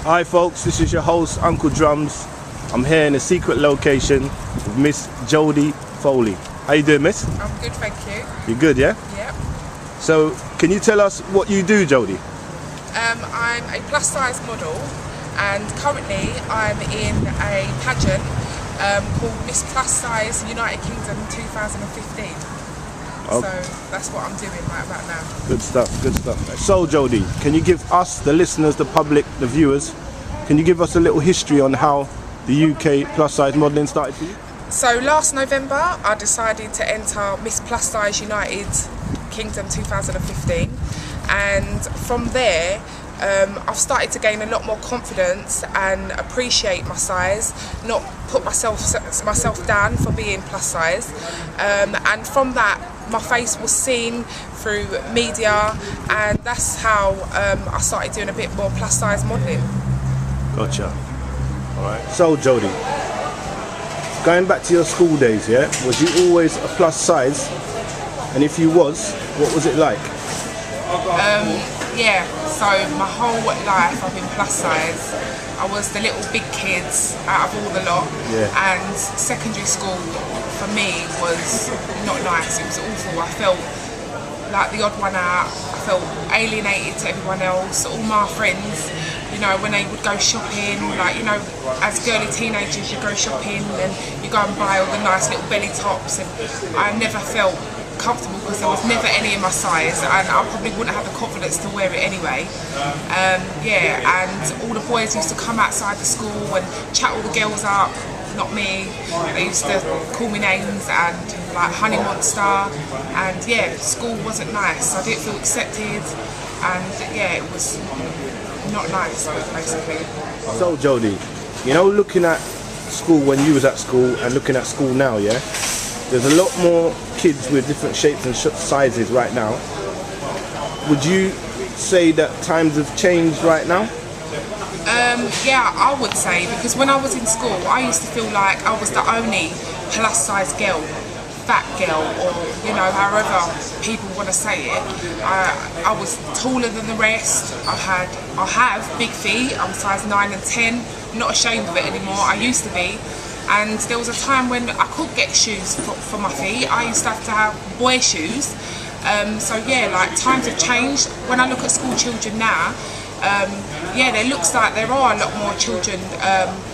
Hi folks, this is your host Uncle Drums. I'm here in a secret location with Miss Jodie Foley. How you doing, miss? I'm good, thank you. You good, yeah? Yep. So, can you tell us what you do, Jodie? I'm a plus size model and currently I'm in a pageant called Miss Plus Size United Kingdom 2015. Oh. So that's what I'm doing right about now. Good stuff, good stuff. So Jodie, can you give us, the listeners, the public, the viewers, can you give us a little history on how the UK plus size modelling started for you? So last November I decided to enter Miss Plus Size United Kingdom 2015 and from there I've started to gain a lot more confidence and appreciate my size, not put myself down for being plus size, and from that my face was seen through media and that's how I started doing a bit more plus size modelling. Gotcha. Alright. So Jodie, going back to your school days, yeah, was you always a plus size? And if you was, what was it like? Yeah, so my whole life I've been plus size. I was the little big kids out of all the lot, yeah. And secondary school for me was not nice. It was awful. I felt like the odd one out. I felt alienated to everyone else. All my friends, you know, when they would go shopping, like, you know, as girly teenagers you go shopping and you go and buy all the nice little belly tops, and I never felt comfortable because there was never any in my size and I probably wouldn't have the confidence to wear it anyway. Yeah, and all the boys used to come outside the school and chat all the girls up, not me. They used to call me names and like honey monster, and yeah, school wasn't nice. I didn't feel accepted and yeah, it was not nice basically. So Jodie, you know, looking at school when you was at school and looking at school now, yeah, there's a lot more kids with different shapes and sizes right now. Would you say that times have changed right now? Yeah, I would say, because when I was in school I used to feel like I was the only plus size girl, fat girl, or you know, however people want to say it. I was taller than the rest. I have big feet. I'm size 9 and 10. I'm not ashamed of it anymore. I used to be. And there was a time when I couldn't get shoes for my feet. I used to have boy shoes. So yeah, like times have changed. When I look at school children now, yeah, there looks like there are a lot more children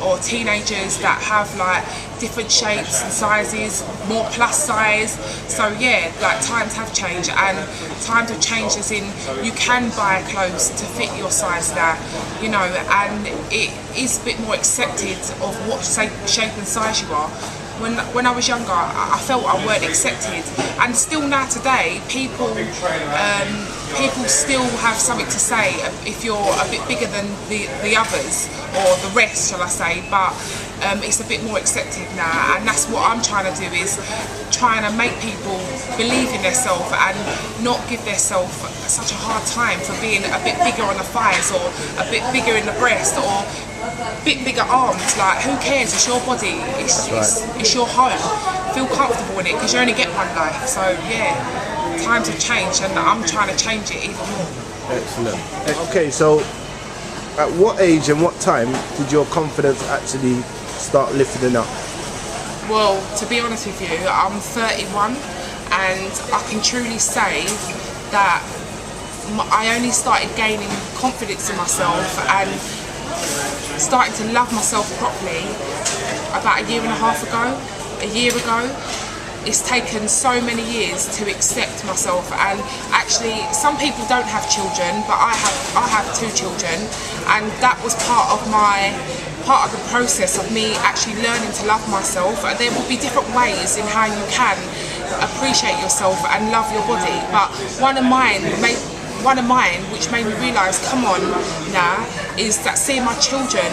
or teenagers that have like different shapes and sizes, more plus size. So yeah, like times have changed, and times have changed as in you can buy clothes to fit your size now, you know, and it is a bit more accepted of what shape and size you are. When I was younger, I felt I weren't accepted, and still now today, people still have something to say if you're a bit bigger than the others, or the rest, shall I say, but it's a bit more accepted now, and that's what I'm trying to do, is trying to make people believe in themselves and not give themselves such a hard time for being a bit bigger on the thighs, or a bit bigger in the breast, or a bit bigger arms. Like, who cares? It's your body, it's your home. Feel comfortable in it, because you only get one life. So yeah, times have changed and I'm trying to change it even more. Excellent. Okay, so at what age and what time did your confidence actually start lifting up? Well, to be honest with you, I'm 31 and I can truly say that I only started gaining confidence in myself and starting to love myself properly about a year and a half ago, a year ago. It's taken so many years to accept myself, and actually some people don't have children, but I have 2 children, and that was part of the process of me actually learning to love myself. There will be different ways in how you can appreciate yourself and love your body, but one of mine which made me realise, come on now, is that seeing my children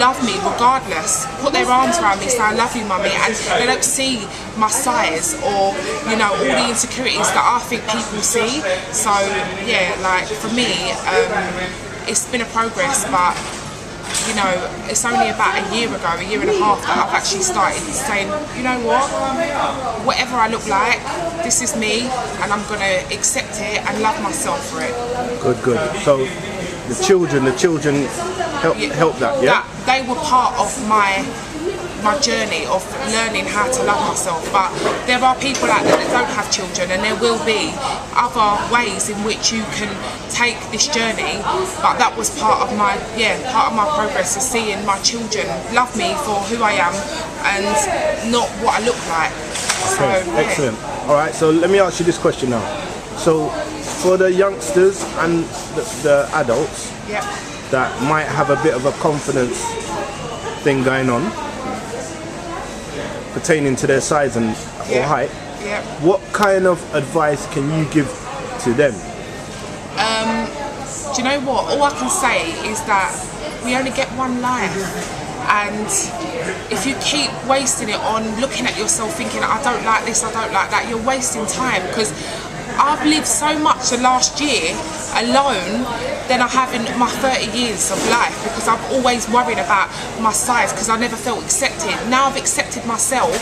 love me regardless, put their arms around me, say I love you mummy, and they don't see my size or, you know, all the insecurities that I think people see. So yeah, like for me, it's been a progress, but you know, it's only about a year and a half that I've actually started saying, you know what, whatever I look like, this is me, and I'm going to accept it and love myself for it. Good. So the children, help that, yeah? That they were part of my journey of learning how to love myself. But there are people out there that don't have children, and there will be other ways in which you can take this journey. But that was part of my progress, is seeing my children love me for who I am and not what I look like. Okay, so, excellent. All right, so let me ask you this question now. So for the youngsters and the adults that might have a bit of a confidence thing going on pertaining to their size and or height, what kind of advice can you give to them? Do you know what? All I can say is that we only get one life, and if you keep wasting it on looking at yourself thinking, I don't like this, I don't like that, you're wasting time. Because I've lived so much the last year alone than I have in my 30 years of life, because I've always worried about my size because I never felt accepted. Now I've accepted myself,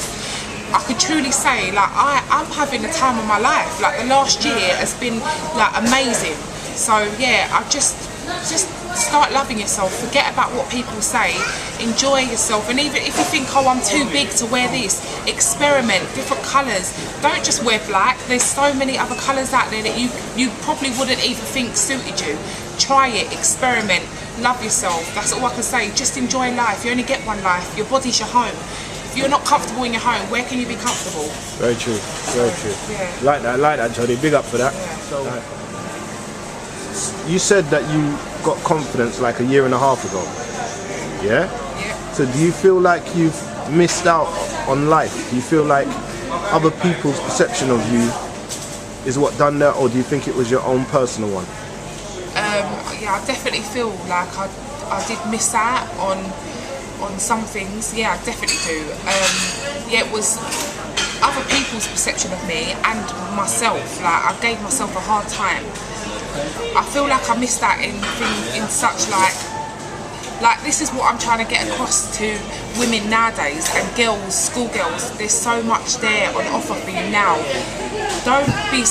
I could truly say, like, I'm having the time of my life. Like, the last year has been like amazing. So yeah, I just start loving yourself, forget about what people say, enjoy yourself. And even if you think, oh, I'm too big to wear this, experiment, different colours. Don't just wear black, there's so many other colours out there that you probably wouldn't even think suited you. Try it, experiment, love yourself. That's all I can say. Just enjoy life. You only get one life. Your body's your home. If you're not comfortable in your home, where can you be comfortable? Very true, very true. Yeah. Like that, Jodie. Big up for that. Yeah. So, you said that you got confidence like a year and a half ago. Yeah? Yeah. So do you feel like you've missed out on life? Do you feel like other people's perception of you is what done that, or do you think it was your own personal one? Yeah, I definitely feel like I did miss out on some things. Yeah, I definitely do. Yeah, it was other people's perception of me and myself. Like, I gave myself a hard time. I feel like I missed that in such like this is what I'm trying to get across to women nowadays and girls, schoolgirls. There's so much there on offer for you now. Don't be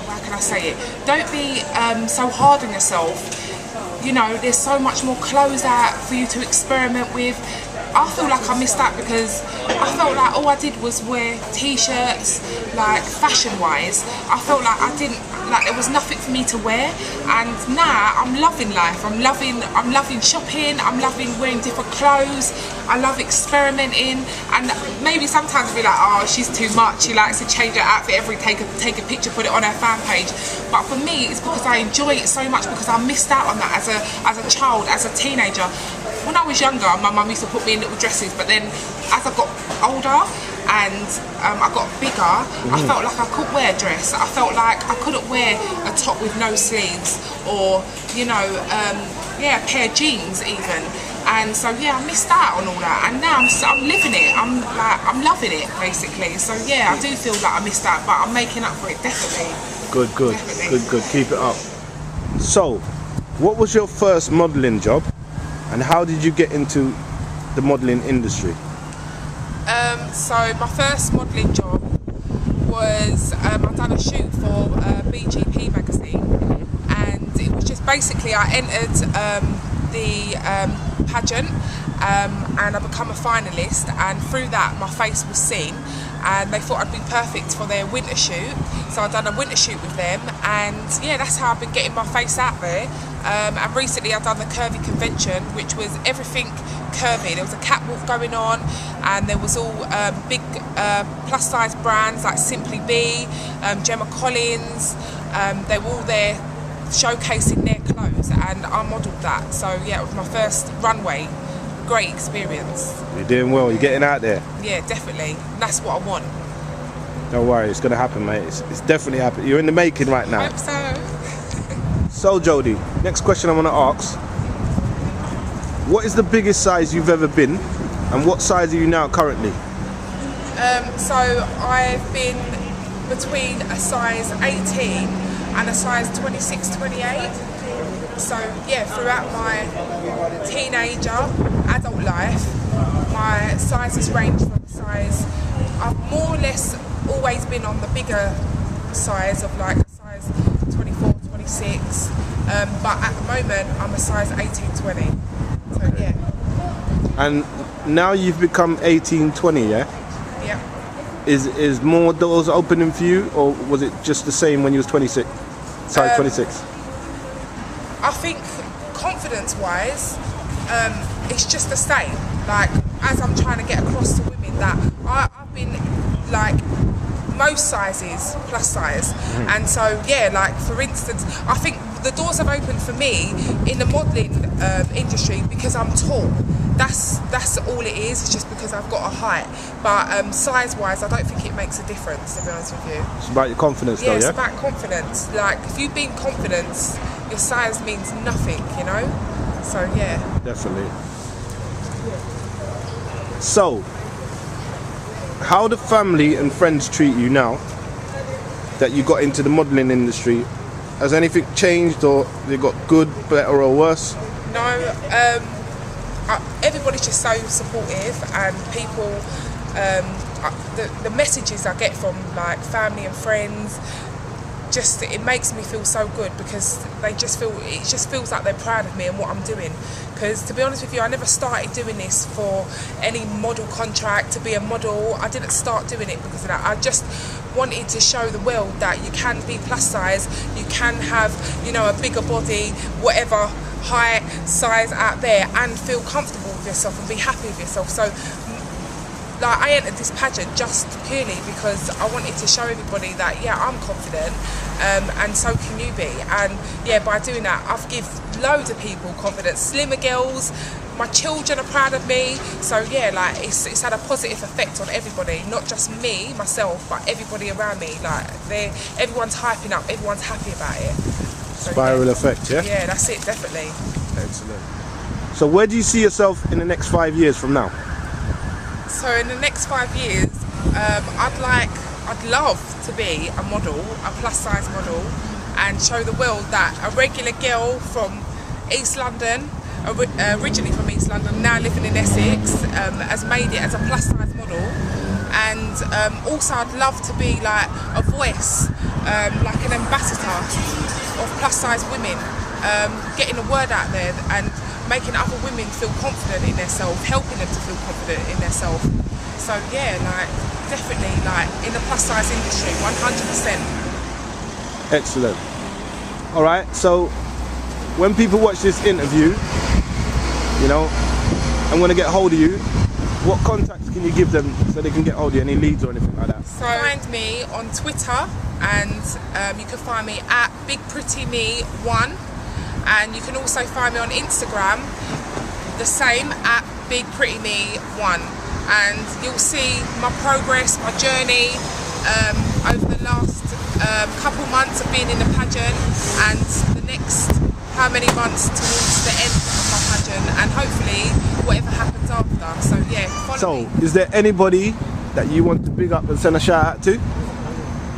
how can I say it? Don't be so hard on yourself. You know, there's so much more clothes out for you to experiment with. I feel like I missed out because I felt like all I did was wear t-shirts, like fashion-wise. I felt like there was nothing for me to wear, and now I'm loving life. I'm loving shopping. I'm loving wearing different clothes. I love experimenting, and maybe sometimes I'll be like, oh, she's too much. She likes to change her outfit take a picture, put it on her fan page. But for me, it's because I enjoy it so much, because I missed out on that as a child, as a teenager. When I was younger, my mum used to put me in little dresses, but then as I got older and I got bigger, I felt like I could wear a dress. I felt like I couldn't wear a top with no sleeves, or, you know, a pair of jeans even. And so yeah, I missed out on all that, and now I'm living it. I'm loving it basically. So yeah, I do feel like I missed out, but I'm making up for it, definitely. Good. Definitely. Good. Keep it up. So, what was your first modelling job? And how did you get into the modelling industry? So my first modelling job was I done a shoot for BGP magazine, and it was just basically I entered the pageant and I become a finalist, and through that my face was seen, and they thought I'd be perfect for their winter shoot. So I done a winter shoot with them, and yeah, that's how I've been getting my face out there. And recently I've done the Curvy Convention, which was everything curvy. There was a catwalk going on, and there was all big plus size brands like Simply Be, Gemma Collins. They were all there showcasing their clothes, and I modelled that. So yeah, it was my first runway. Great experience. You're doing well, you're getting out there. Yeah, definitely. And that's what I want. Don't worry, it's gonna happen, mate. It's definitely happening. You're in the making right now. I hope so. So Jodie, next question I want to ask. What is the biggest size you've ever been, and what size are you now currently? So I've been between a size 18 and a size 26, 28. So yeah, throughout my teenager, adult life, my sizes range from size, I've more or less always been on the bigger size of like size 24, 25. 26, but at the moment I'm a size 18-20. So yeah. And now you've become 18-20, yeah? Yeah. Is more doors opening for you, or was it just the same when you was 26? Size 26? I think confidence-wise, it's just the same. Like, as I'm trying to get across to women that I've been like most sizes plus size, and so yeah, like for instance, I think the doors have opened for me in the modelling industry because I'm tall. That's all it is. It's just because I've got a height. But size-wise, I don't think it makes a difference, to be honest with you. It's about your confidence, though, yeah? It's about confidence. Like, if you've been confident, your size means nothing, you know? So, yeah. Definitely. So, how do family and friends treat you now that you got into the modelling industry? Has anything changed, or they got good, better, or worse? No, everybody's just so supportive, and people, the messages I get from like family and friends, just it makes me feel so good, because it just feels like they're proud of me and what I'm doing. Because to be honest with you, I never started doing this for any model contract to be a model. I didn't start doing it because of that. I just wanted to show the world that you can be plus size, you can have, you know, a bigger body, whatever height, size out there, and feel comfortable with yourself and be happy with yourself. So like, I entered this pageant just purely because I wanted to show everybody that yeah, I'm confident, and so can you be. And yeah, by doing that, I've given loads of people confidence. Slimmer girls, my children are proud of me. So yeah, like it's had a positive effect on everybody, not just me, myself, but everybody around me. Like everyone's hyping up, everyone's happy about it. So, Spiral effect, yeah? Yeah, that's it, definitely. Excellent. So where do you see yourself in the next 5 years from now? So in the next 5 years, I'd love to be a model, a plus size model, and show the world that a regular girl from East London, originally from East London, now living in Essex, has made it as a plus size model. And also I'd love to be like a voice, like an ambassador of plus size women, getting the word out there and making other women feel confident in themselves, helping them to feel confident in themselves. So yeah, like definitely like in the plus size industry, 100%. Excellent. All right, so when people watch this interview, you know, I'm going to get hold of you. What contacts can you give them so they can get hold of you? Any leads or anything like that? So find me on Twitter, and you can find me at BigPrettyMe1, and you can also find me on Instagram, the same, at BigPrettyMe1, and you'll see my progress, my journey over the last couple months of being in the pageant, and the next how many months towards the end of my pageant, and hopefully whatever happens after. So yeah, follow me. Is there anybody that you want to big up and send a shout out to?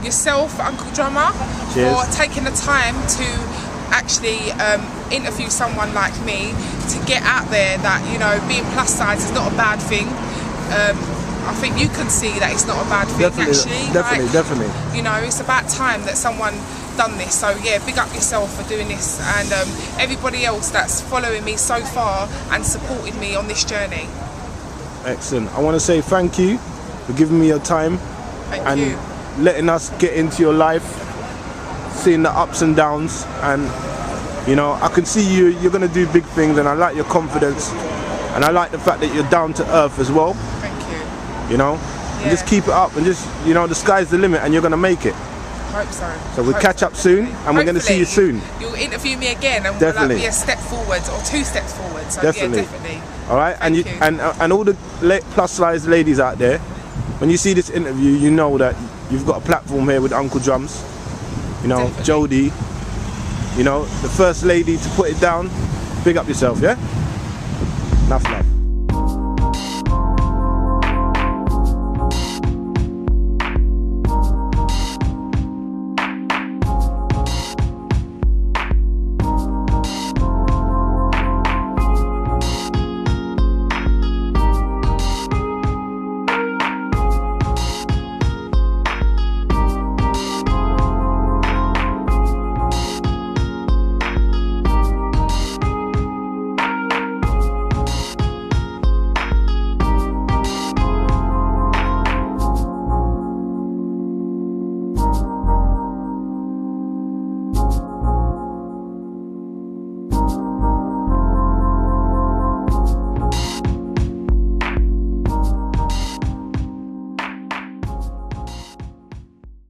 Yourself, Uncle Drummer, Cheers. for taking the time to actually interview someone like me, to get out there that, you know, being plus size is not a bad thing. I think you can see that it's not a bad thing, actually. Definitely. You know, it's about time that someone done this. So yeah, big up yourself for doing this, and everybody else that's following me so far and supported me on this journey. Excellent. I want to say thank you for giving me your time Thank you. letting us get into your life, seeing the ups and downs, and you know, I can see you're going to do big things, and I like your confidence, and I like the fact that you're down to earth as well. Thank you. You know, and just keep it up, and just, you know, the sky's the limit, and you're going to make it. Hope so. So we'll catch up soon, and we're going to see you soon. You'll interview me again, and Definitely. we'll be a step forward or 2 steps forward. So Definitely. yeah, definitely. All right, and Thank you. and all the plus size ladies out there, when you see this interview, you know that you've got a platform here with Uncle Drums. You know, Definitely. Jodie, you know, the first lady to put it down. Big up yourself, yeah? Enough love.